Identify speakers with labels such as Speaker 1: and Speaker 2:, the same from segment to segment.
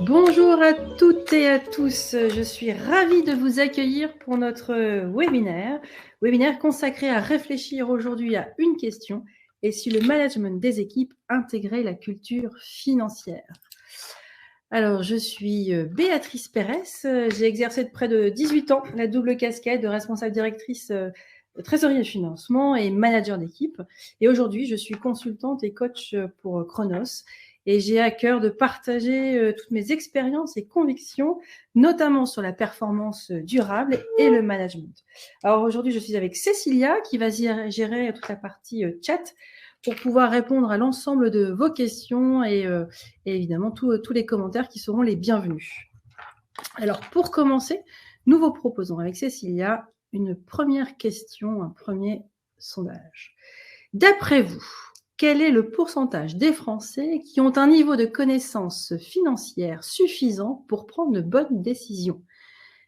Speaker 1: Bonjour à toutes et à tous, je suis ravie de vous accueillir pour notre webinaire consacré à réfléchir aujourd'hui à une question: et si le management des équipes intégrait la culture financière? Alors, je suis Béatrice Pérès, j'ai exercé de près de 18 ans la double casquette de responsable directrice trésorerie et financement et manager d'équipe. Et aujourd'hui, je suis consultante et coach pour Chronos. Et j'ai à cœur de partager toutes mes expériences et convictions, notamment sur la performance durable et le management. Alors aujourd'hui, je suis avec Cécilia qui va gérer toute la partie chat pour pouvoir répondre à l'ensemble de vos questions et évidemment tous les commentaires qui seront les bienvenus. Alors pour commencer, nous vous proposons avec Cécilia une première question, un premier sondage. D'après vous, quel est le pourcentage des Français qui ont un niveau de connaissance financière suffisant pour prendre de bonnes décisions?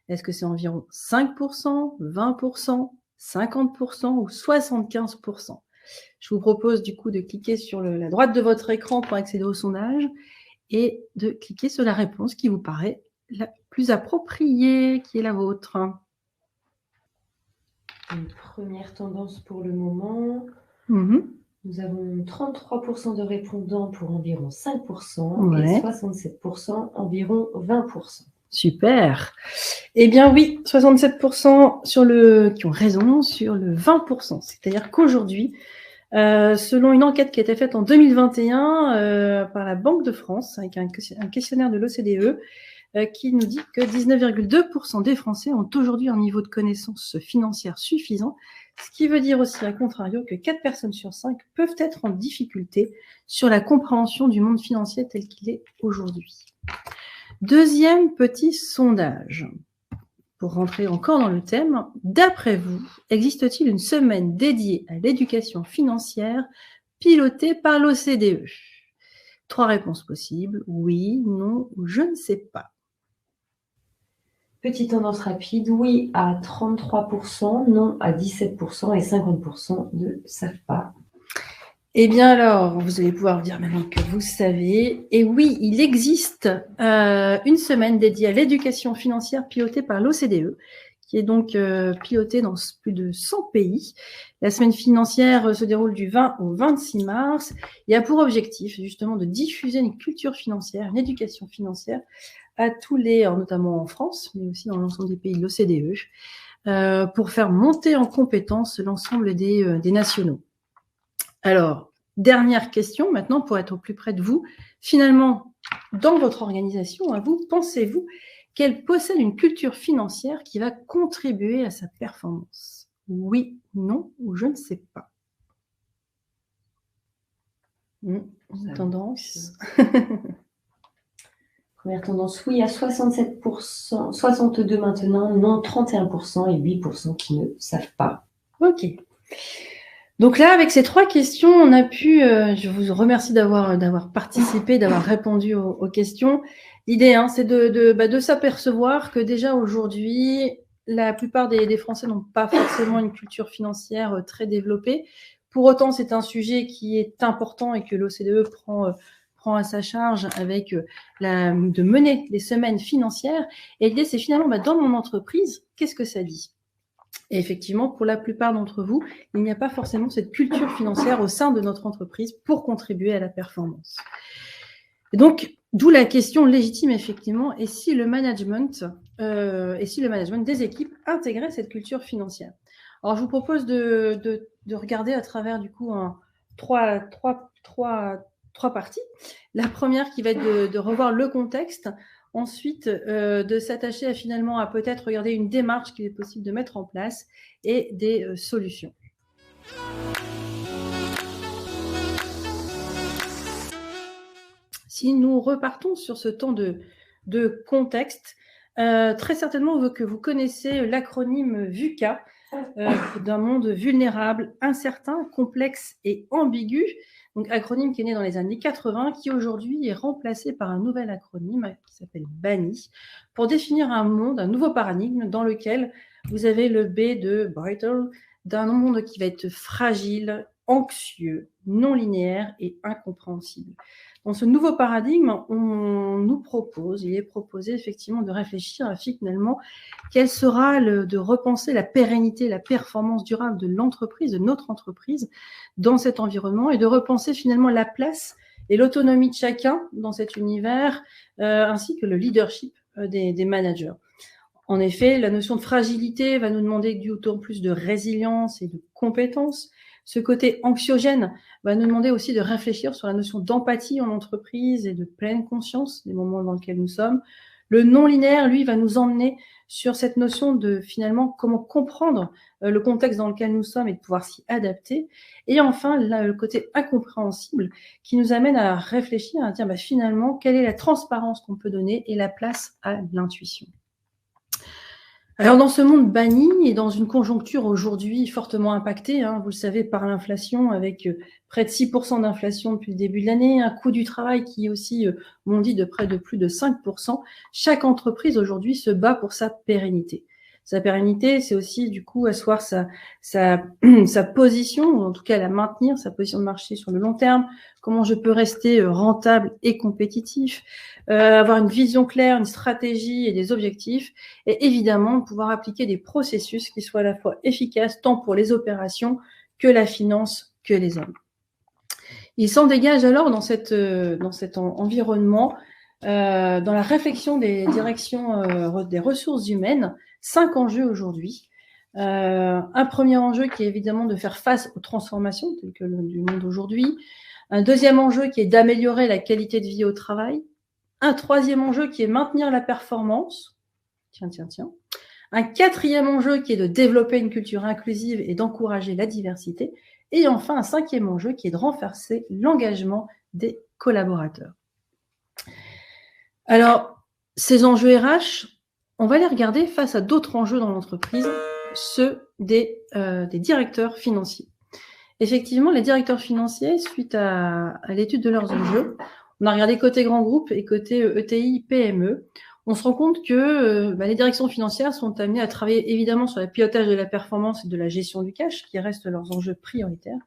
Speaker 1: Est-ce que c'est environ 5%, 20%, 50% ou 75%? Je vous propose du coup de cliquer sur la droite de votre écran pour accéder au sondage et de cliquer sur la réponse qui vous paraît la plus appropriée, qui est la vôtre.
Speaker 2: Une première tendance pour le moment. Nous avons 33% de répondants pour environ 5% et 67% environ 20%.
Speaker 1: Super. Eh bien oui, 67% qui ont raison sur le 20%. C'est-à-dire qu'aujourd'hui, selon une enquête qui a été faite en 2021 par la Banque de France, avec un questionnaire de l'OCDE, qui nous dit que 19,2% des Français ont aujourd'hui un niveau de connaissance financière suffisant, ce qui veut dire aussi, à contrario, que 4 personnes sur 5 peuvent être en difficulté sur la compréhension du monde financier tel qu'il est aujourd'hui. Deuxième petit sondage. Pour rentrer encore dans le thème, d'après vous, existe-t-il une semaine dédiée à l'éducation financière pilotée par l'OCDE? 3 réponses possibles: oui, non ou je ne sais pas.
Speaker 2: Petite tendance rapide, oui à 33%, non à 17% et 50% ne savent pas.
Speaker 1: Eh bien alors, vous allez pouvoir dire maintenant que vous savez. Et oui, il existe une semaine dédiée à l'éducation financière pilotée par l'OCDE, qui est donc pilotée dans plus de 100 pays. La semaine financière se déroule du 20 au 26 mars. Il a pour objectif justement de diffuser une culture financière, une éducation financière à tous notamment en France, mais aussi dans l'ensemble des pays de l'OCDE, pour faire monter en compétence l'ensemble des nationaux. Alors, dernière question maintenant pour être au plus près de vous. Finalement, dans votre organisation, à vous, pensez-vous qu'elle possède une culture financière qui va contribuer à sa performance? Oui, non ou je ne sais pas. Tendance.
Speaker 2: Première tendance, oui à 67%, 62% maintenant, non 31% et 8% qui ne savent pas.
Speaker 1: Ok. Donc là, avec ces 3 questions, on a pu, je vous remercie d'avoir participé, d'avoir répondu aux questions. L'idée, c'est de s'apercevoir que déjà aujourd'hui, la plupart des Français n'ont pas forcément une culture financière très développée. Pour autant, c'est un sujet qui est important et que l'OCDE prend à sa charge avec de mener des semaines financières. Et l'idée, c'est finalement, dans mon entreprise, qu'est-ce que ça dit ? Et effectivement, pour la plupart d'entre vous, il n'y a pas forcément cette culture financière au sein de notre entreprise pour contribuer à la performance. Et donc, d'où la question légitime, effectivement, et si le management des équipes intégrait cette culture financière? Alors, je vous propose de regarder à travers, du coup, trois parties. La première qui va être de revoir le contexte. Ensuite, de s'attacher finalement à peut-être regarder une démarche qu'il est possible de mettre en place et des solutions. Si nous repartons sur ce temps de contexte, très certainement que vous connaissez l'acronyme VUCA, d'un monde vulnérable, incertain, complexe et ambigu. Donc, acronyme qui est né dans les années 80, qui aujourd'hui est remplacé par un nouvel acronyme qui s'appelle BANI, pour définir un monde, un nouveau paradigme dans lequel vous avez le B de Brittle, d'un monde qui va être fragile, anxieux, non linéaire et incompréhensible. dans ce nouveau paradigme, il est proposé effectivement de réfléchir à finalement quel sera de repenser la pérennité, la performance durable de l'entreprise, de notre entreprise dans cet environnement et de repenser finalement la place et l'autonomie de chacun dans cet univers, ainsi que le leadership des managers. En effet, la notion de fragilité va nous demander d'autant plus de résilience et de compétences. Ce côté anxiogène va nous demander aussi de réfléchir sur la notion d'empathie en entreprise et de pleine conscience des moments dans lesquels nous sommes. Le non-linéaire, lui, va nous emmener sur cette notion de finalement comment comprendre le contexte dans lequel nous sommes et de pouvoir s'y adapter. Et enfin, là, le côté incompréhensible qui nous amène à réfléchir, à dire finalement quelle est la transparence qu'on peut donner et la place à l'intuition. Alors, dans ce monde banni et dans une conjoncture aujourd'hui fortement impactée, vous le savez, par l'inflation, avec près de 6% d'inflation depuis le début de l'année, un coût du travail qui est aussi bondi de près de plus de 5%, chaque entreprise aujourd'hui se bat pour sa pérennité. Sa pérennité, c'est aussi du coup asseoir sa position, ou en tout cas la maintenir, sa position de marché sur le long terme, comment je peux rester rentable et compétitif, avoir une vision claire, une stratégie et des objectifs, et évidemment pouvoir appliquer des processus qui soient à la fois efficaces tant pour les opérations que la finance, que les hommes. Il s'en dégage alors dans cet environnement, dans la réflexion des directions des ressources humaines, 5 enjeux aujourd'hui. Un premier enjeu qui est évidemment de faire face aux transformations telles que du monde aujourd'hui. Un deuxième enjeu qui est d'améliorer la qualité de vie au travail. Un troisième enjeu qui est maintenir la performance. Tiens. Un quatrième enjeu qui est de développer une culture inclusive et d'encourager la diversité. Et enfin, un cinquième enjeu qui est de renforcer l'engagement des collaborateurs. Alors, ces enjeux RH, on va les regarder face à d'autres enjeux dans l'entreprise, ceux des directeurs financiers. Effectivement, les directeurs financiers, suite à l'étude de leurs enjeux, on a regardé côté grand groupe et côté ETI, PME. On se rend compte que les directions financières sont amenées à travailler évidemment sur le pilotage de la performance et de la gestion du cash, qui restent leurs enjeux prioritaires.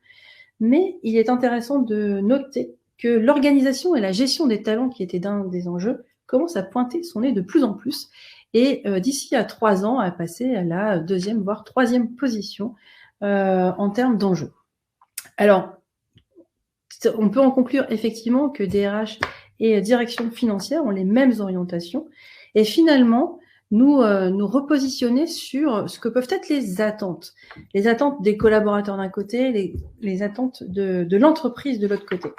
Speaker 1: Mais il est intéressant de noter que l'organisation et la gestion des talents, qui était d'un des enjeux, commence à pointer son nez de plus en plus. Et d'ici à 3 ans, à passer à la 2e, voire 3e position en termes d'enjeux. Alors, on peut en conclure effectivement que DRH et direction financière ont les mêmes orientations. Et finalement, nous repositionner sur ce que peuvent être les attentes. Les attentes des collaborateurs d'un côté, les attentes de l'entreprise de l'autre côté.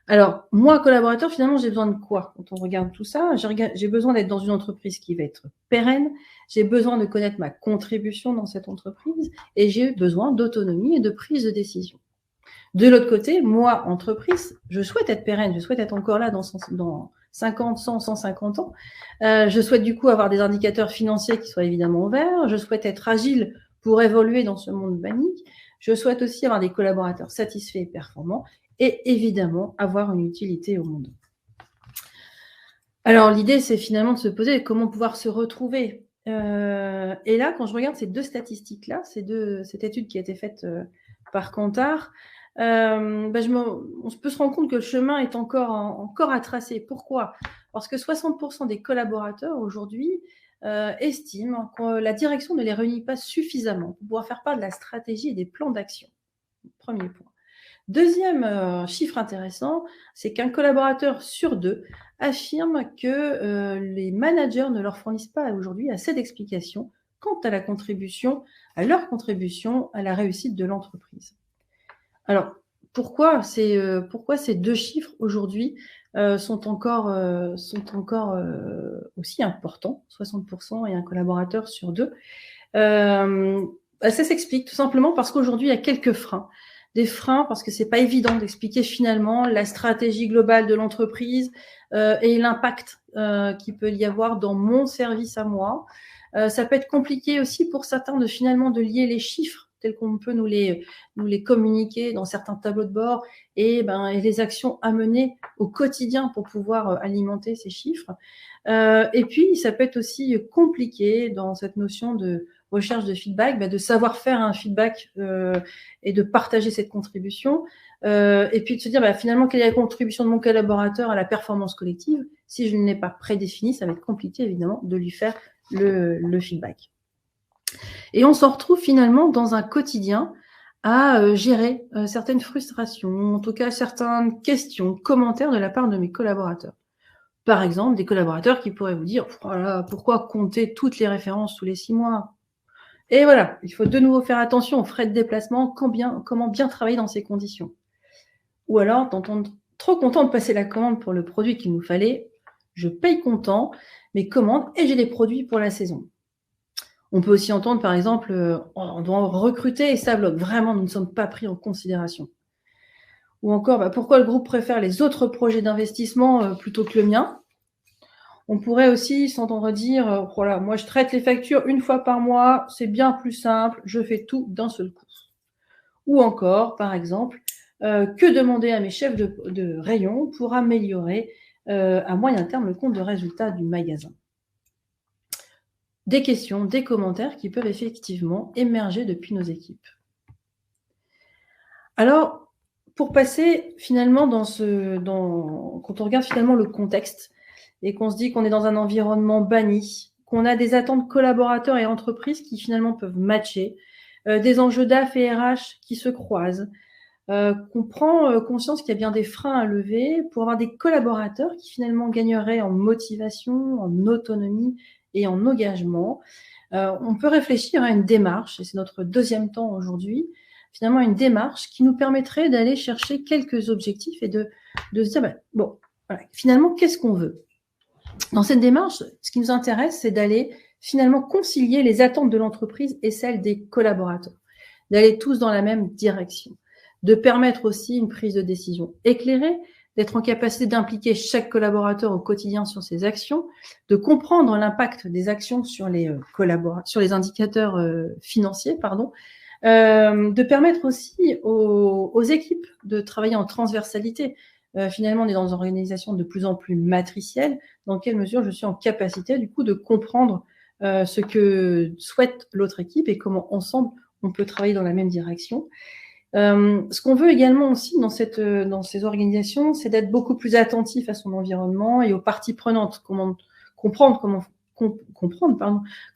Speaker 1: Alors, moi, collaborateur, finalement, j'ai besoin de quoi? Quand on regarde tout ça, j'ai besoin d'être dans une entreprise qui va être pérenne, j'ai besoin de connaître ma contribution dans cette entreprise et j'ai besoin d'autonomie et de prise de décision. De l'autre côté, moi, entreprise, je souhaite être pérenne, je souhaite être encore là dans 50, 100, 150 ans. Je souhaite du coup avoir des indicateurs financiers qui soient évidemment ouverts. Je souhaite être agile pour évoluer dans ce monde banni. Je souhaite aussi avoir des collaborateurs satisfaits et performants et évidemment avoir une utilité au monde. Alors l'idée, c'est finalement de se poser comment pouvoir se retrouver. Et là, quand je regarde ces deux statistiques-là, cette étude qui a été faite par Kantar, on peut se rendre compte que le chemin est encore à tracer. Pourquoi? Parce que 60% des collaborateurs aujourd'hui estiment que la direction ne les réunit pas suffisamment pour pouvoir faire part de la stratégie et des plans d'action. Premier point. Deuxième chiffre intéressant, c'est qu'un collaborateur sur 2 affirme que les managers ne leur fournissent pas aujourd'hui assez d'explications quant à leur contribution à la réussite de l'entreprise. Alors, pourquoi ces 2 chiffres aujourd'hui sont encore aussi importants, 60% et un collaborateur sur 2 ça s'explique tout simplement parce qu'aujourd'hui, il y a quelques freins. Des freins parce que c'est pas évident d'expliquer finalement la stratégie globale de l'entreprise et l'impact qu'il peut y avoir dans mon service à moi. Ça peut être compliqué aussi pour certains de lier les chiffres tels qu'on peut nous les communiquer dans certains tableaux de bord et les actions à mener au quotidien pour pouvoir alimenter ces chiffres. Et puis, ça peut être aussi compliqué dans cette notion de recherche de feedback, de savoir faire un feedback et de partager cette contribution. Et puis de se dire finalement quelle est la contribution de mon collaborateur à la performance collective. Si je ne l'ai pas prédéfini, ça va être compliqué évidemment de lui faire le feedback. Et on se retrouve finalement dans un quotidien à gérer certaines frustrations, en tout cas certaines questions, commentaires de la part de mes collaborateurs. Par exemple, des collaborateurs qui pourraient vous dire « Voilà, pourquoi compter toutes les références tous les 6 mois ?» Et voilà, il faut de nouveau faire attention aux frais de déplacement, comment bien travailler dans ces conditions. Ou alors, d'entendre trop content de passer la commande pour le produit qu'il nous fallait, je paye content mes commandes et j'ai les produits pour la saison. On peut aussi entendre, par exemple, on doit recruter et ça bloque. Vraiment, nous ne sommes pas pris en considération. Ou encore, pourquoi le groupe préfère les autres projets d'investissement plutôt que le mien? On pourrait aussi s'entendre dire, voilà, moi je traite les factures une fois par mois, c'est bien plus simple, je fais tout d'un seul coup. Ou encore, par exemple, que demander à mes chefs de rayon pour améliorer à moyen terme le compte de résultat du magasin? Des questions, des commentaires qui peuvent effectivement émerger depuis nos équipes. Alors, pour passer finalement quand on regarde finalement le contexte et qu'on se dit qu'on est dans un environnement banni, qu'on a des attentes collaborateurs et entreprises qui finalement peuvent matcher, des enjeux DAF et RH qui se croisent, qu'on prend conscience qu'il y a bien des freins à lever pour avoir des collaborateurs qui finalement gagneraient en motivation, en autonomie et en engagement. On peut réfléchir à une démarche, et c'est notre deuxième temps aujourd'hui, finalement une démarche qui nous permettrait d'aller chercher quelques objectifs et de se dire, bon, voilà, finalement, qu'est-ce qu'on veut? Dans cette démarche, ce qui nous intéresse, c'est d'aller finalement concilier les attentes de l'entreprise et celles des collaborateurs, d'aller tous dans la même direction, de permettre aussi une prise de décision éclairée, d'être en capacité d'impliquer chaque collaborateur au quotidien sur ses actions, de comprendre l'impact des actions sur les indicateurs financiers, de permettre aussi aux équipes de travailler en transversalité. Finalement, on est dans une organisation de plus en plus matricielle. Dans quelle mesure je suis en capacité, du coup, de comprendre ce que souhaite l'autre équipe et comment ensemble on peut travailler dans la même direction. Ce qu'on veut également aussi dans ces organisations, c'est d'être beaucoup plus attentif à son environnement et aux parties prenantes, comprendre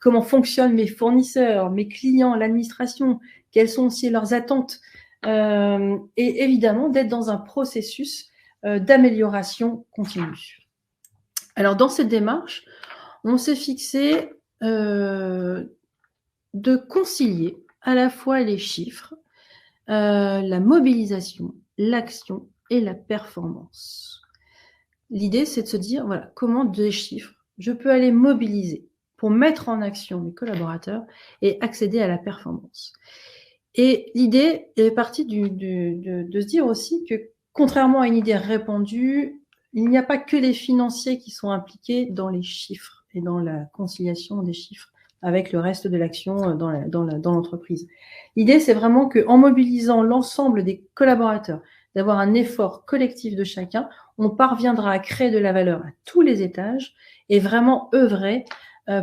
Speaker 1: comment fonctionnent mes fournisseurs, mes clients, l'administration, quelles sont aussi leurs attentes, et évidemment d'être dans un processus d'amélioration continue. Alors, dans cette démarche, on s'est fixé de concilier à la fois les chiffres, la mobilisation, l'action et la performance. L'idée, c'est de se dire, voilà, comment des chiffres, je peux aller mobiliser pour mettre en action mes collaborateurs et accéder à la performance. Et l'idée est partie de se dire aussi que, contrairement à une idée répandue, il n'y a pas que les financiers qui sont impliqués dans les chiffres et dans la conciliation des chiffres avec le reste de l'action dans l'entreprise. L'idée, c'est vraiment qu'en mobilisant l'ensemble des collaborateurs, d'avoir un effort collectif de chacun, on parviendra à créer de la valeur à tous les étages et vraiment œuvrer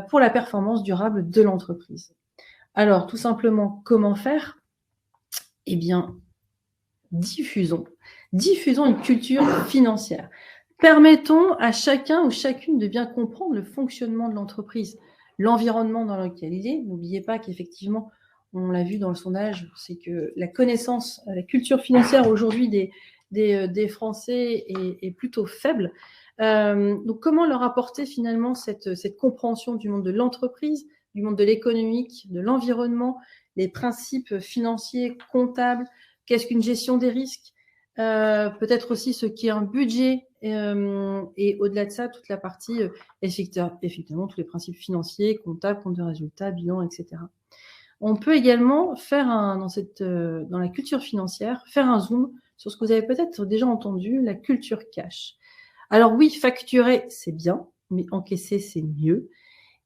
Speaker 1: pour la performance durable de l'entreprise. Alors, tout simplement, comment faire? Eh bien, diffusons une culture financière. Permettons à chacun ou chacune de bien comprendre le fonctionnement de l'entreprise, l'environnement dans lequel il est. N'oubliez pas qu'effectivement, on l'a vu dans le sondage, c'est que la connaissance, la culture financière aujourd'hui des Français est plutôt faible. Donc, comment leur apporter finalement cette compréhension du monde de l'entreprise, du monde de l'économique, de l'environnement, les principes financiers, comptables, qu'est-ce qu'une gestion des risques, peut-être aussi ce qu'est un budget, et au-delà de ça, toute la partie, effectivement, tous les principes financiers, comptables, compte de résultats, bilan, etc. On peut également faire dans la culture financière, faire un zoom sur ce que vous avez peut-être déjà entendu, la culture cash. Alors oui, facturer, c'est bien, mais encaisser, c'est mieux.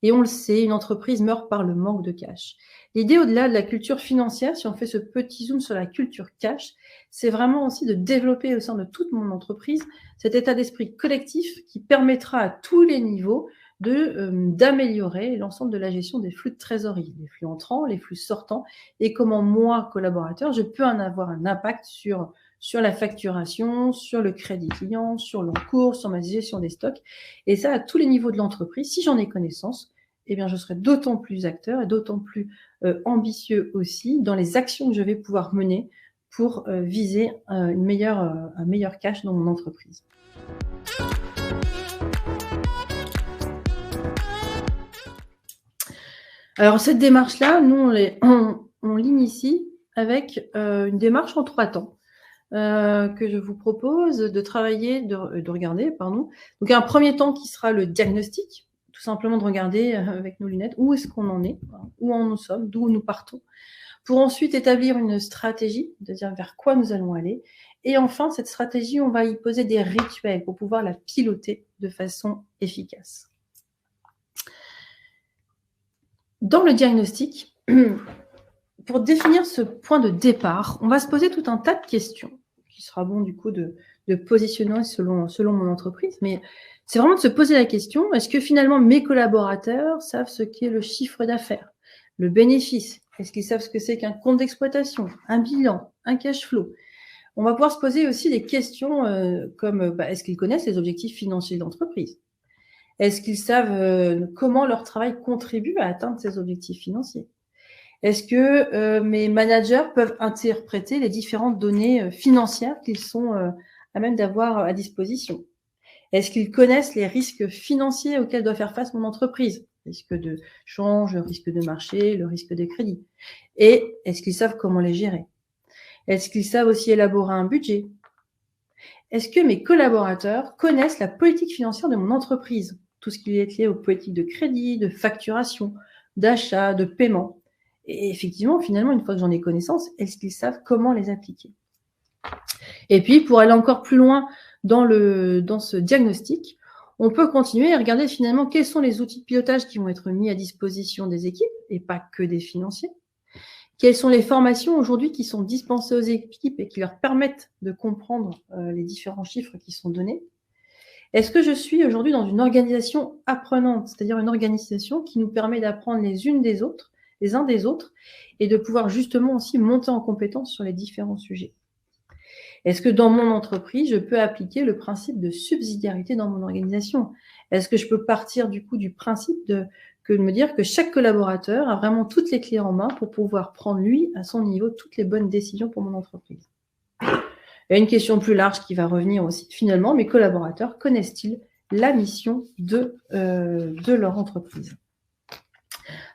Speaker 1: Et on le sait, une entreprise meurt par le manque de cash. L'idée, au-delà de la culture financière, si on fait ce petit zoom sur la culture cash, c'est vraiment aussi de développer au sein de toute mon entreprise cet état d'esprit collectif qui permettra à tous les niveaux d'améliorer l'ensemble de la gestion des flux de trésorerie, les flux entrants, les flux sortants, et comment moi, collaborateur, je peux en avoir un impact sur sur la facturation, sur le crédit client, sur l'encours, sur ma gestion des stocks. Et ça, à tous les niveaux de l'entreprise, si j'en ai connaissance, eh bien, je serai d'autant plus acteur et d'autant plus ambitieux aussi dans les actions que je vais pouvoir mener pour viser un meilleur cash dans mon entreprise. Alors, cette démarche-là, nous, on l'initie avec une démarche en 3 temps que je vous propose de travailler, de regarder, pardon. Donc, un premier temps qui sera le diagnostic, tout simplement de regarder avec nos lunettes où est-ce qu'on en est, où nous sommes, d'où nous partons, pour ensuite établir une stratégie, de dire vers quoi nous allons aller. Et enfin, cette stratégie, on va y poser des rituels pour pouvoir la piloter de façon efficace. Dans le diagnostic, pour définir ce point de départ, on va se poser tout un tas de questions, qui sera bon du coup de positionner selon mon entreprise, mais c'est vraiment de se poser la question, est-ce que finalement mes collaborateurs savent ce qu'est le chiffre d'affaires, le bénéfice? Est-ce qu'ils savent ce que c'est qu'un compte d'exploitation, un bilan, un cash flow? On va pouvoir se poser aussi des questions comme est-ce qu'ils connaissent les objectifs financiers d'entreprise? Est-ce qu'ils savent comment leur travail contribue à atteindre ces objectifs financiers? Est-ce que mes managers peuvent interpréter les différentes données financières qu'ils sont à même d'avoir à disposition? Est-ce qu'ils connaissent les risques financiers auxquels doit faire face mon entreprise? Risque de change, risque de marché, le risque de crédit. Et est-ce qu'ils savent comment les gérer? Est-ce qu'ils savent aussi élaborer un budget? Est-ce que mes collaborateurs connaissent la politique financière de mon entreprise? Tout ce qui est lié aux politiques de crédit, de facturation, d'achat, de paiement. Et effectivement, finalement, une fois que j'en ai connaissance, est-ce qu'ils savent comment les appliquer? Et puis, pour aller encore plus loin dans ce diagnostic, on peut continuer à regarder finalement quels sont les outils de pilotage qui vont être mis à disposition des équipes, et pas que des financiers. Quelles sont les formations aujourd'hui qui sont dispensées aux équipes et qui leur permettent de comprendre les différents chiffres qui sont donnés? Est-ce que je suis aujourd'hui dans une organisation apprenante, c'est-à-dire une organisation qui nous permet d'apprendre les uns des autres, et de pouvoir justement aussi monter en compétence sur les différents sujets? Est-ce que dans mon entreprise, je peux appliquer le principe de subsidiarité dans mon organisation? Est-ce que je peux partir du coup du principe de me dire que chaque collaborateur a vraiment toutes les clés en main pour pouvoir prendre, lui, à son niveau, toutes les bonnes décisions pour mon entreprise? Il y a une question plus large qui va revenir aussi. Finalement, mes collaborateurs connaissent-ils la mission de leur entreprise?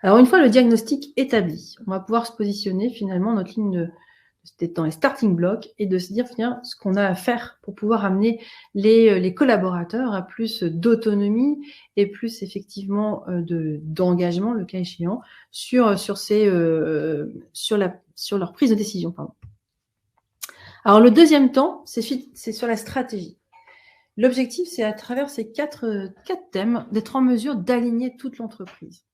Speaker 1: Alors, une fois le diagnostic établi, on va pouvoir se positionner finalement notre ligne dans les starting blocks et de se dire finalement ce qu'on a à faire pour pouvoir amener les collaborateurs à plus d'autonomie et plus effectivement d'engagement, le cas échéant, sur leur prise de décision. Pardon. Alors, le deuxième temps, c'est sur la stratégie. L'objectif, c'est à travers ces quatre thèmes d'être en mesure d'aligner toute l'entreprise.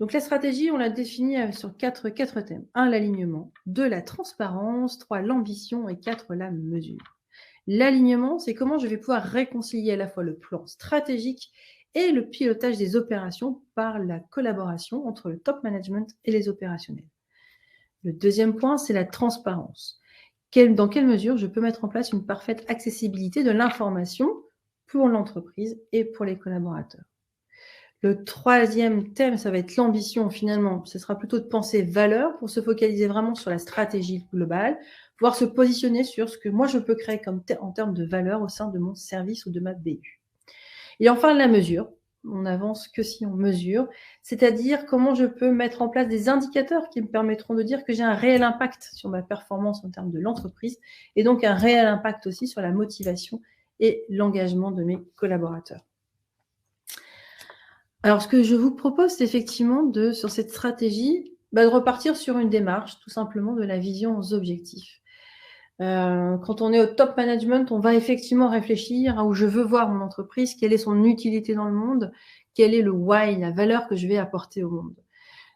Speaker 1: Donc, la stratégie, on l'a définie sur quatre thèmes. 1, l'alignement. 2, la transparence. 3, l'ambition. Et 4, la mesure. L'alignement, c'est comment je vais pouvoir réconcilier à la fois le plan stratégique et le pilotage des opérations par la collaboration entre le top management et les opérationnels. Le deuxième point, c'est la transparence. Dans quelle mesure je peux mettre en place une parfaite accessibilité de l'information pour l'entreprise et pour les collaborateurs. Le troisième thème, ça va être l'ambition finalement. Ce sera plutôt de penser valeur pour se focaliser vraiment sur la stratégie globale, pouvoir se positionner sur ce que moi je peux créer en termes de valeur au sein de mon service ou de ma BU. Et enfin, la mesure. On n'avance que si on mesure, c'est-à-dire comment je peux mettre en place des indicateurs qui me permettront de dire que j'ai un réel impact sur ma performance en termes de l'entreprise et donc un réel impact aussi sur la motivation et l'engagement de mes collaborateurs. Alors, ce que je vous propose, c'est effectivement sur cette stratégie, de repartir sur une démarche, tout simplement de la vision aux objectifs. Quand on est au top management, on va effectivement réfléchir à où je veux voir mon entreprise, quelle est son utilité dans le monde, quel est le why, la valeur que je vais apporter au monde.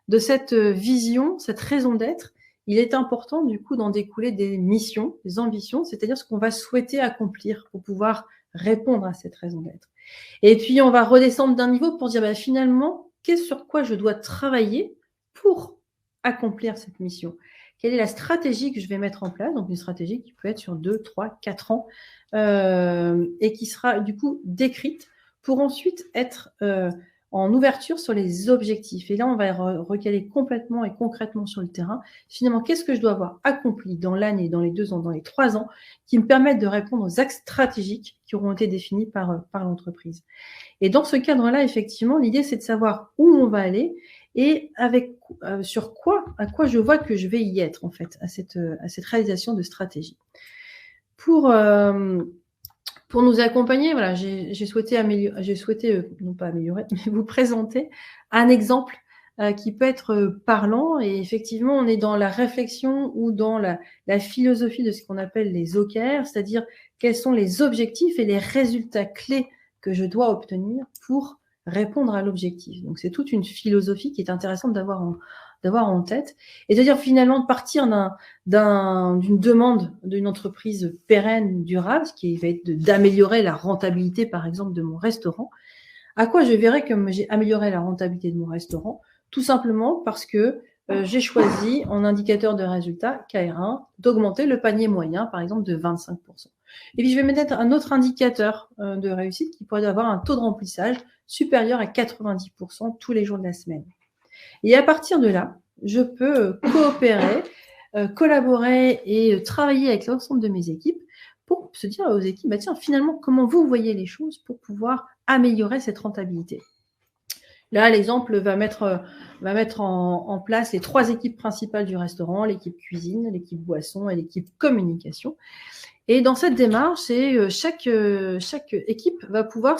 Speaker 1: De cette vision, cette raison d'être, il est important du coup d'en découler des missions, des ambitions, c'est-à-dire ce qu'on va souhaiter accomplir pour pouvoir répondre à cette raison d'être. Et puis, on va redescendre d'un niveau pour dire finalement, qu'est-ce sur quoi je dois travailler pour accomplir cette mission? quelle est la stratégie que je vais mettre en place, donc une stratégie qui peut être sur 2, 3, 4 ans, et qui sera du coup décrite pour ensuite être en ouverture sur les objectifs. Et là, on va recaler complètement et concrètement sur le terrain. Finalement, qu'est-ce que je dois avoir accompli dans l'année, dans les 2 ans, dans les 3 ans, qui me permettent de répondre aux axes stratégiques qui auront été définis par l'entreprise. Et dans ce cadre-là, effectivement, l'idée, c'est de savoir où on va aller et avec sur quoi, à quoi je vois que je vais y être, en fait, à cette réalisation de stratégie. Pour nous accompagner, voilà, j'ai souhaité non pas améliorer, mais vous présenter un exemple qui peut être parlant. Et effectivement, on est dans la réflexion ou dans la philosophie de ce qu'on appelle les OKR, c'est-à-dire quels sont les objectifs et les résultats clés que je dois obtenir pour répondre à l'objectif. Donc, c'est toute une philosophie qui est intéressante d'avoir en tête, et de dire finalement de partir d'une demande d'une entreprise pérenne, durable, ce qui va être d'améliorer la rentabilité, par exemple, de mon restaurant. À quoi je verrai que j'ai amélioré la rentabilité de mon restaurant? Tout simplement parce que j'ai choisi en indicateur de résultat KR1 d'augmenter le panier moyen, par exemple, de 25%. Et puis, je vais mettre un autre indicateur de réussite qui pourrait avoir un taux de remplissage supérieur à 90% tous les jours de la semaine. Et à partir de là, je peux coopérer, collaborer et travailler avec l'ensemble de mes équipes pour se dire aux équipes, bah tiens, finalement, comment vous voyez les choses pour pouvoir améliorer cette rentabilité. Là, l'exemple va mettre en place les 3 équipes principales du restaurant, l'équipe cuisine, l'équipe boisson et l'équipe communication. Et dans cette démarche, chaque équipe va pouvoir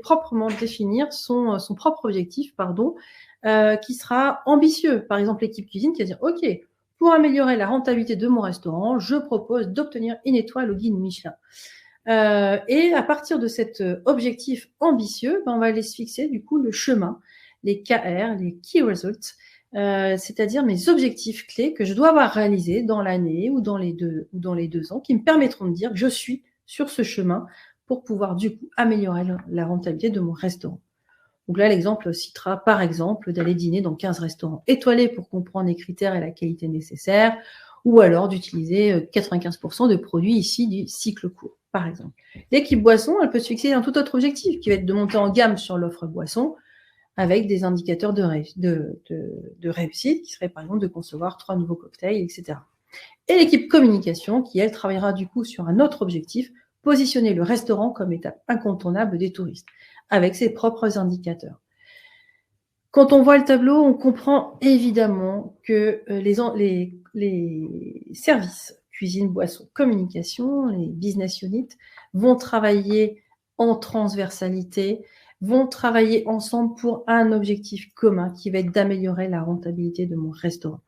Speaker 1: proprement définir son propre objectif, qui sera ambitieux. Par exemple, l'équipe cuisine qui va dire « Ok, pour améliorer la rentabilité de mon restaurant, je propose d'obtenir une étoile au guide Michelin. » Et à partir de cet objectif ambitieux, on va aller se fixer du coup le chemin, les KR, les Key Results, c'est-à-dire mes objectifs clés que je dois avoir réalisés dans l'année ou dans les 2 ans, qui me permettront de dire que je suis sur ce chemin pour pouvoir du coup améliorer la rentabilité de mon restaurant. Donc là, l'exemple citera par exemple d'aller dîner dans 15 restaurants étoilés pour comprendre les critères et la qualité nécessaires, ou alors d'utiliser 95% de produits issus du cycle court, par exemple. L'équipe boisson, elle peut se fixer un tout autre objectif, qui va être de monter en gamme sur l'offre boisson, avec des indicateurs de réussite, qui serait par exemple de concevoir 3 nouveaux cocktails, etc. Et l'équipe communication, qui elle travaillera du coup sur un autre objectif, positionner le restaurant comme étape incontournable des touristes, avec ses propres indicateurs. Quand on voit le tableau, on comprend évidemment que les services, cuisine, boisson, communication, les business units, vont travailler en transversalité, vont travailler ensemble pour un objectif commun qui va être d'améliorer la rentabilité de mon restaurant.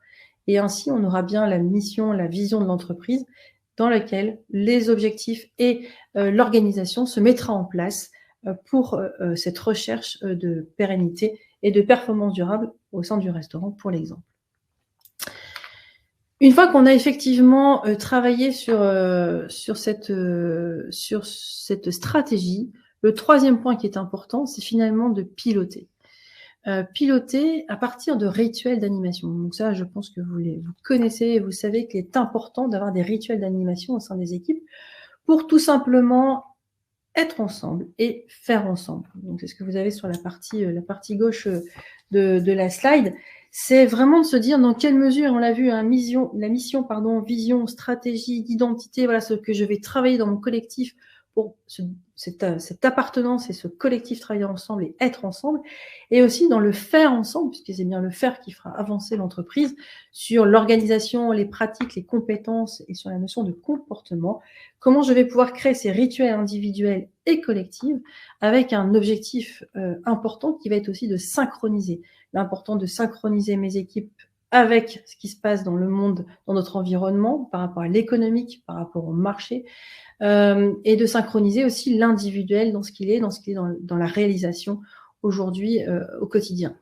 Speaker 1: Et ainsi, on aura bien la mission, la vision de l'entreprise dans laquelle les objectifs et l'organisation se mettra en place pour cette recherche de pérennité et de performance durable au sein du restaurant, pour l'exemple. Une fois qu'on a effectivement travaillé sur cette stratégie, le 3e point qui est important, c'est finalement de piloter. Piloter à partir de rituels d'animation. Donc ça, je pense que vous connaissez et vous savez qu'il est important d'avoir des rituels d'animation au sein des équipes pour tout simplement être ensemble et faire ensemble. Donc c'est ce que vous avez sur la partie gauche de la slide. C'est vraiment de se dire dans quelle mesure, on l'a vu, la mission, vision, stratégie, d'identité, voilà ce que je vais travailler dans mon collectif pour cette appartenance et ce collectif travailler ensemble et être ensemble, et aussi dans le faire ensemble, puisque c'est bien le faire qui fera avancer l'entreprise, sur l'organisation, les pratiques, les compétences et sur la notion de comportement, comment je vais pouvoir créer ces rituels individuels et collectifs avec un objectif important qui va être aussi de synchroniser. L'important de synchroniser mes équipes avec ce qui se passe dans le monde, dans notre environnement, par rapport à l'économique, par rapport au marché, et de synchroniser aussi l'individuel dans ce qu'il est dans la réalisation aujourd'hui au quotidien.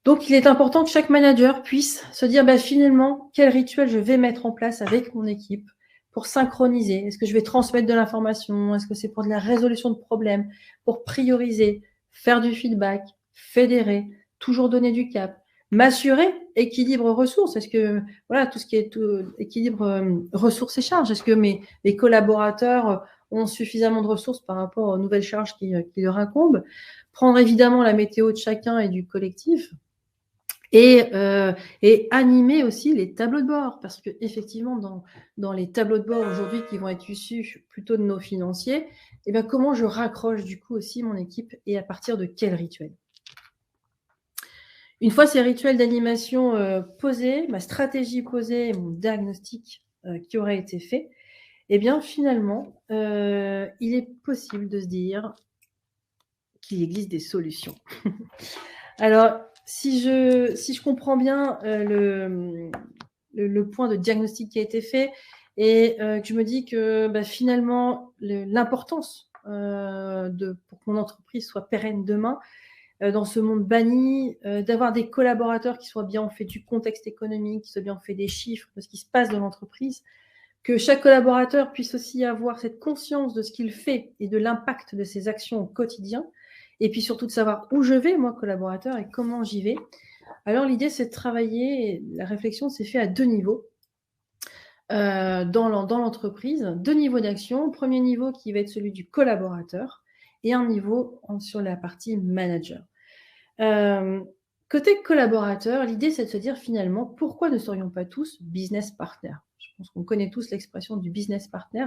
Speaker 1: Donc, il est important que chaque manager puisse se dire finalement, quel rituel je vais mettre en place avec mon équipe pour synchroniser. Est-ce que je vais transmettre de l'information? Est-ce que c'est pour de la résolution de problèmes? Pour prioriser, faire du feedback, fédérer, toujours donner du cap, M'assurer équilibre ressources. Est-ce que, voilà, tout ce qui est équilibre ressources et charges, est-ce que mes collaborateurs ont suffisamment de ressources par rapport aux nouvelles charges qui leur incombent? Prendre évidemment la météo de chacun et du collectif. Et animer aussi les tableaux de bord, parce que effectivement dans les tableaux de bord aujourd'hui qui vont être issus plutôt de nos financiers, eh bien, comment je raccroche du coup aussi mon équipe et à partir de quel rituel? Une fois ces rituels d'animation posés, ma stratégie posée et mon diagnostic qui aurait été fait, eh bien finalement, il est possible de se dire qu'il existe des solutions. Alors, si je comprends bien le point de diagnostic qui a été fait et que je me dis que finalement, l'importance pour que mon entreprise soit pérenne demain, dans ce monde banni, d'avoir des collaborateurs qui soient bien au fait du contexte économique, qui soient bien au fait des chiffres, de ce qui se passe dans l'entreprise, que chaque collaborateur puisse aussi avoir cette conscience de ce qu'il fait et de l'impact de ses actions au quotidien, et puis surtout de savoir où je vais, moi, collaborateur, et comment j'y vais. Alors l'idée, c'est de travailler, et la réflexion s'est faite à 2 niveaux dans l'entreprise, 2 niveaux d'action. Premier niveau qui va être celui du collaborateur et un niveau sur la partie manager. Côté collaborateur, l'idée, c'est de se dire finalement, pourquoi ne serions pas tous business partners? Je pense qu'on connaît tous l'expression du business partner,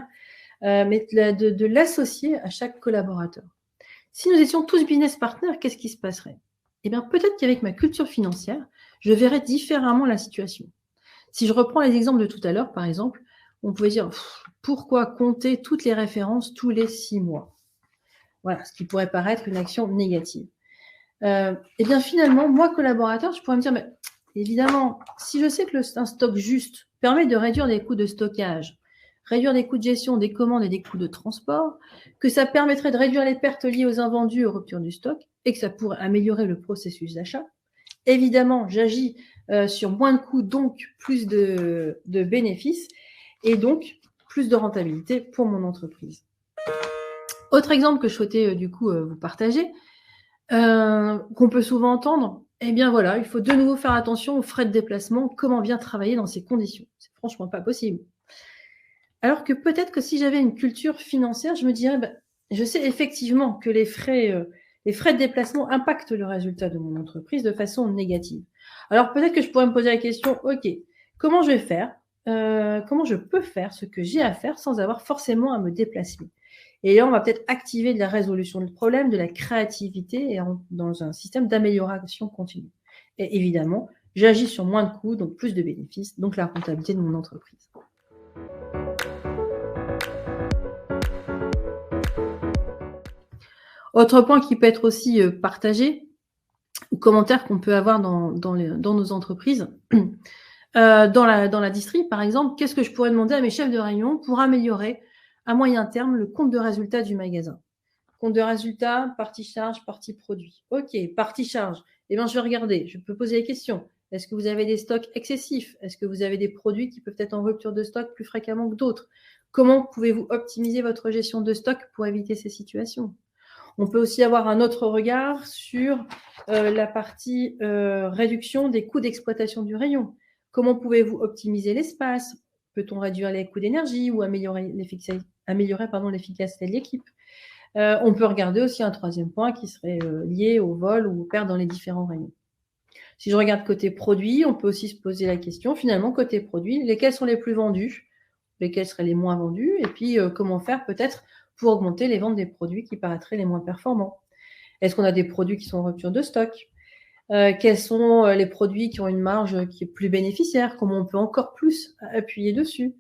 Speaker 1: mais de l'associer à chaque collaborateur. Si nous étions tous business partners, qu'est-ce qui se passerait? Eh bien, peut-être qu'avec ma culture financière, je verrais différemment la situation. Si je reprends les exemples de tout à l'heure, par exemple, on pouvait dire pourquoi compter toutes les références tous les 6 mois? Voilà, ce qui pourrait paraître une action négative. Eh bien, finalement, moi, collaborateur, je pourrais me dire, mais évidemment, si je sais que un stock juste permet de réduire les coûts de stockage, réduire les coûts de gestion des commandes et des coûts de transport, que ça permettrait de réduire les pertes liées aux invendus et aux ruptures du stock, et que ça pourrait améliorer le processus d'achat, évidemment, j'agis sur moins de coûts, donc plus de bénéfices, et donc plus de rentabilité pour mon entreprise. Autre exemple que je souhaitais du coup vous partager, qu'on peut souvent entendre, eh bien voilà, il faut de nouveau faire attention aux frais de déplacement, comment bien travailler dans ces conditions. C'est franchement pas possible. Alors que peut-être que si j'avais une culture financière, je me dirais, je sais effectivement que les frais de déplacement impactent le résultat de mon entreprise de façon négative. Alors peut-être que je pourrais me poser la question, ok, comment je vais faire? Comment je peux faire ce que j'ai à faire sans avoir forcément à me déplacer? Et là, on va peut-être activer de la résolution de problèmes, de la créativité et dans un système d'amélioration continue. Et évidemment, j'agis sur moins de coûts, donc plus de bénéfices, donc la rentabilité de mon entreprise. Autre point qui peut être aussi partagé, ou commentaire qu'on peut avoir dans nos entreprises, dans la distrie, par exemple, qu'est-ce que je pourrais demander à mes chefs de rayon pour améliorer à moyen terme le compte de résultat du magasin? Compte de résultat, partie charge, partie produit. Ok, partie charge. Eh bien, je vais regarder. Je peux poser les questions. Est-ce que vous avez des stocks excessifs? Est-ce que vous avez des produits qui peuvent être en rupture de stock plus fréquemment que d'autres? Comment pouvez-vous optimiser votre gestion de stock pour éviter ces situations? On peut aussi avoir un autre regard sur la partie réduction des coûts d'exploitation du rayon. Comment pouvez-vous optimiser l'espace? Peut-on réduire les coûts d'énergie ou améliorer l'efficacité de l'équipe? On peut regarder aussi un troisième point qui serait lié au vol ou aux pertes dans les différents rayons. Si je regarde côté produit, on peut aussi se poser la question, finalement, côté produit, lesquels sont les plus vendus, lesquels seraient les moins vendus, et puis comment faire peut-être pour augmenter les ventes des produits qui paraîtraient les moins performants. Est-ce qu'on a des produits qui sont en rupture de stock? Quels sont les produits qui ont une marge qui est plus bénéficiaire? Comment on peut encore plus appuyer dessus?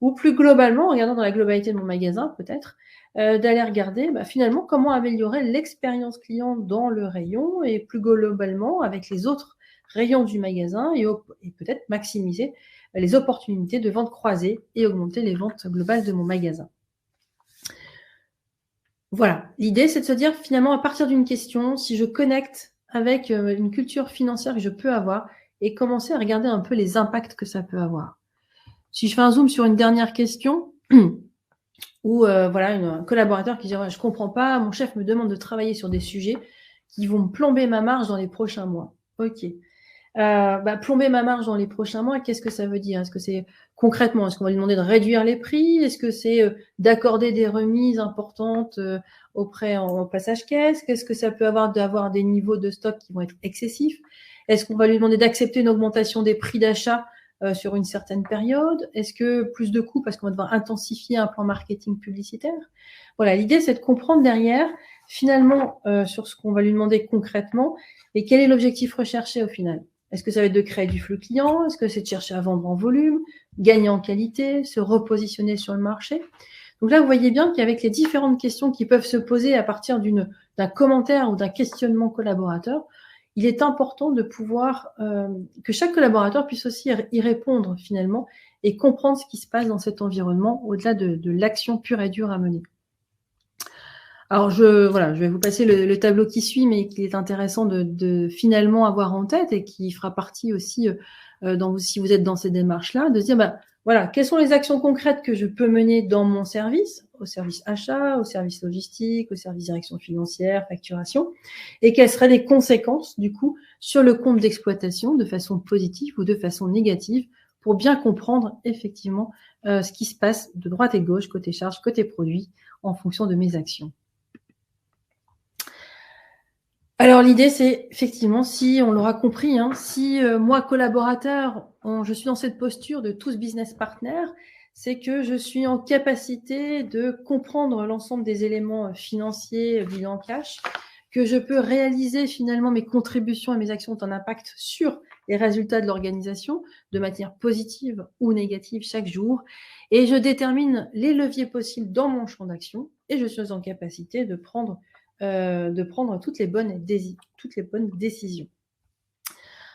Speaker 1: Ou plus globalement, en regardant dans la globalité de mon magasin peut-être, d'aller regarder finalement comment améliorer l'expérience client dans le rayon et plus globalement avec les autres rayons du magasin et peut-être maximiser les opportunités de vente croisée et augmenter les ventes globales de mon magasin. Voilà, l'idée c'est de se dire finalement à partir d'une question, si je connecte avec une culture financière que je peux avoir et commencer à regarder un peu les impacts que ça peut avoir. Si je fais un zoom sur une dernière question, ou voilà, un collaborateur qui dit je comprends pas, mon chef me demande de travailler sur des sujets qui vont me plomber ma marge dans les prochains mois. Ok. plomber ma marge dans les prochains mois, qu'est-ce que ça veut dire? Est-ce que c'est concrètement, est-ce qu'on va lui demander de réduire les prix? Est-ce que c'est d'accorder des remises importantes auprès en passage caisse? Qu'est-ce que ça peut avoir d'avoir des niveaux de stock qui vont être excessifs? Est-ce qu'on va lui demander d'accepter une augmentation des prix d'achat sur une certaine période? Est-ce que plus de coûts parce qu'on va devoir intensifier un plan marketing publicitaire? Voilà, l'idée, c'est de comprendre derrière, finalement, sur ce qu'on va lui demander concrètement et quel est l'objectif recherché au final. Est-ce que ça va être de créer du flux client? Est-ce que c'est de chercher à vendre en volume, gagner en qualité, se repositionner sur le marché? Donc là, vous voyez bien qu'avec les différentes questions qui peuvent se poser à partir d'un commentaire ou d'un questionnement collaborateur, il est important de pouvoir que chaque collaborateur puisse aussi y répondre finalement et comprendre ce qui se passe dans cet environnement au-delà de l'action pure et dure à mener. Alors, je vais vous passer le tableau qui suit, mais qui est intéressant de finalement avoir en tête et qui fera partie aussi, si vous êtes dans ces démarches-là, de se dire, voilà, quelles sont les actions concrètes que je peux mener dans mon service, au service achat, au service logistique, au service direction financière, facturation, et quelles seraient les conséquences, du coup, sur le compte d'exploitation de façon positive ou de façon négative pour bien comprendre effectivement ce qui se passe de droite et gauche, côté charge, côté produit, en fonction de mes actions. Alors l'idée, c'est effectivement, si on l'aura compris, si moi, collaborateur, je suis dans cette posture de tous business partners, c'est que je suis en capacité de comprendre l'ensemble des éléments financiers, bilan cash, que je peux réaliser finalement mes contributions et mes actions ont un impact sur les résultats de l'organisation de manière positive ou négative chaque jour. Et je détermine les leviers possibles dans mon champ d'action et je suis en capacité de prendre toutes les bonnes décisions.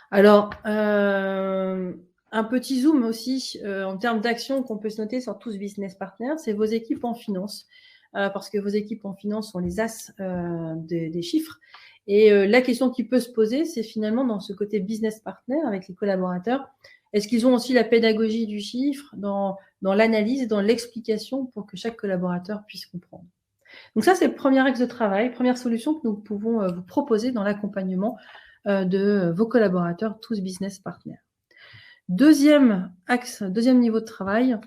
Speaker 1: Alors, un petit zoom aussi en termes d'actions qu'on peut se noter sur tous business partners, c'est vos équipes en finance, parce que vos équipes en finance sont les as des chiffres. Et la question qui peut se poser, c'est finalement dans ce côté business partner avec les collaborateurs, est-ce qu'ils ont aussi la pédagogie du chiffre dans l'analyse, dans l'explication pour que chaque collaborateur puisse comprendre? Donc ça, c'est le premier axe de travail, première solution que nous pouvons vous proposer dans l'accompagnement de vos collaborateurs, tous business partners. Deuxième axe, deuxième niveau de travail,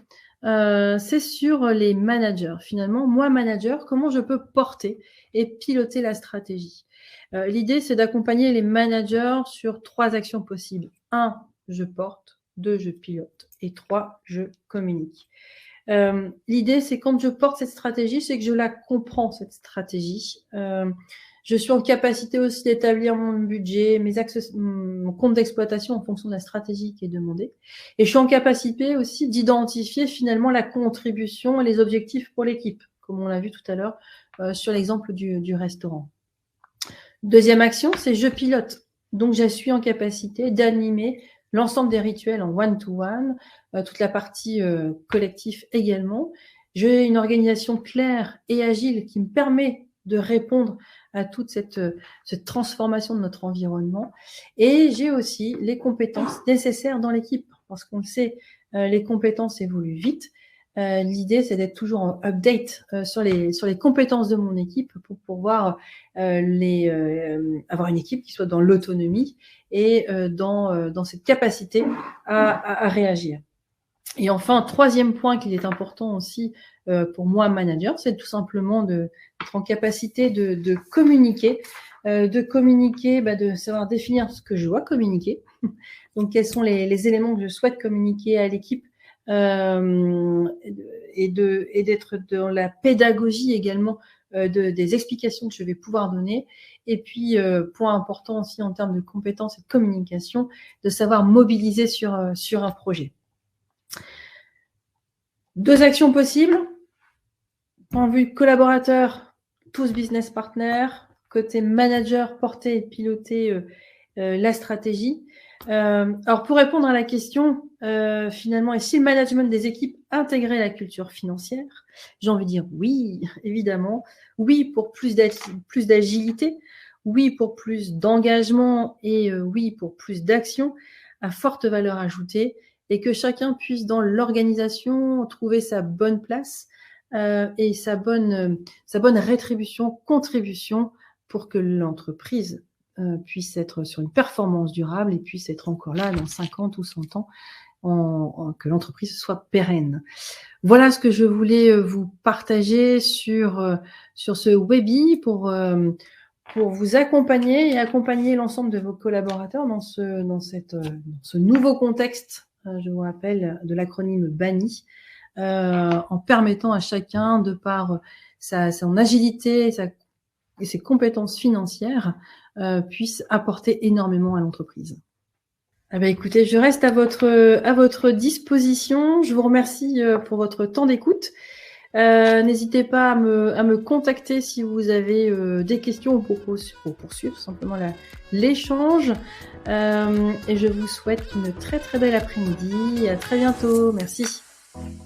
Speaker 1: c'est sur les managers. Finalement, moi, manager, comment je peux porter et piloter la stratégie? L'idée, c'est d'accompagner les managers sur 3 actions possibles. 1, je porte. 2, je pilote. Et 3, je communique. L'idée, c'est quand je porte cette stratégie, c'est que je la comprends, cette stratégie. Je suis en capacité aussi d'établir mon budget, mon compte d'exploitation en fonction de la stratégie qui est demandée. Et je suis en capacité aussi d'identifier finalement la contribution et les objectifs pour l'équipe, comme on l'a vu tout à l'heure sur l'exemple du restaurant. Deuxième action, c'est je pilote. Donc, je suis en capacité d'animer l'ensemble des rituels en one-to-one, toute la partie collectif également. J'ai une organisation claire et agile qui me permet de répondre à toute cette transformation de notre environnement. Et j'ai aussi les compétences nécessaires dans l'équipe, parce qu'on le sait, les compétences évoluent vite. L'idée, c'est d'être toujours en update sur les compétences de mon équipe pour pouvoir avoir une équipe qui soit dans l'autonomie et dans cette capacité à réagir. Et enfin, troisième point qu'il est important aussi pour moi, manager, c'est tout simplement d'être en capacité de communiquer, de savoir définir ce que je dois communiquer. Donc, quels sont les éléments que je souhaite communiquer à l'équipe et d'être dans la pédagogie également des explications que je vais pouvoir donner. Et puis, point important aussi en termes de compétences et de communication, de savoir mobiliser sur un projet. 2 actions possibles. Point de vue collaborateur, tous business partners. Côté manager, porter et piloter la stratégie. Alors, pour répondre à la question, finalement, et si le management des équipes intégrait la culture financière, j'ai envie de dire oui, évidemment. Oui, pour plus d'agilité. Oui, pour plus d'engagement. Et oui, pour plus d'action à forte valeur ajoutée. Et que chacun puisse, dans l'organisation, trouver sa bonne place et sa bonne rétribution, contribution pour que l'entreprise puisse être sur une performance durable et puisse être encore là dans 50 ou 100 ans, que l'entreprise soit pérenne. Voilà ce que je voulais vous partager sur ce Webi pour vous accompagner et accompagner l'ensemble de vos collaborateurs dans ce nouveau contexte, je vous rappelle, de l'acronyme BANI, en permettant à chacun, de par son agilité et ses compétences financières, puisse apporter énormément à l'entreprise. Eh bien, écoutez, je reste à votre disposition. Je vous remercie pour votre temps d'écoute. N'hésitez pas à me contacter si vous avez des questions ou pour poursuivre simplement l'échange. Et je vous souhaite une très très belle après-midi. À très bientôt. Merci.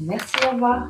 Speaker 2: Merci, au revoir.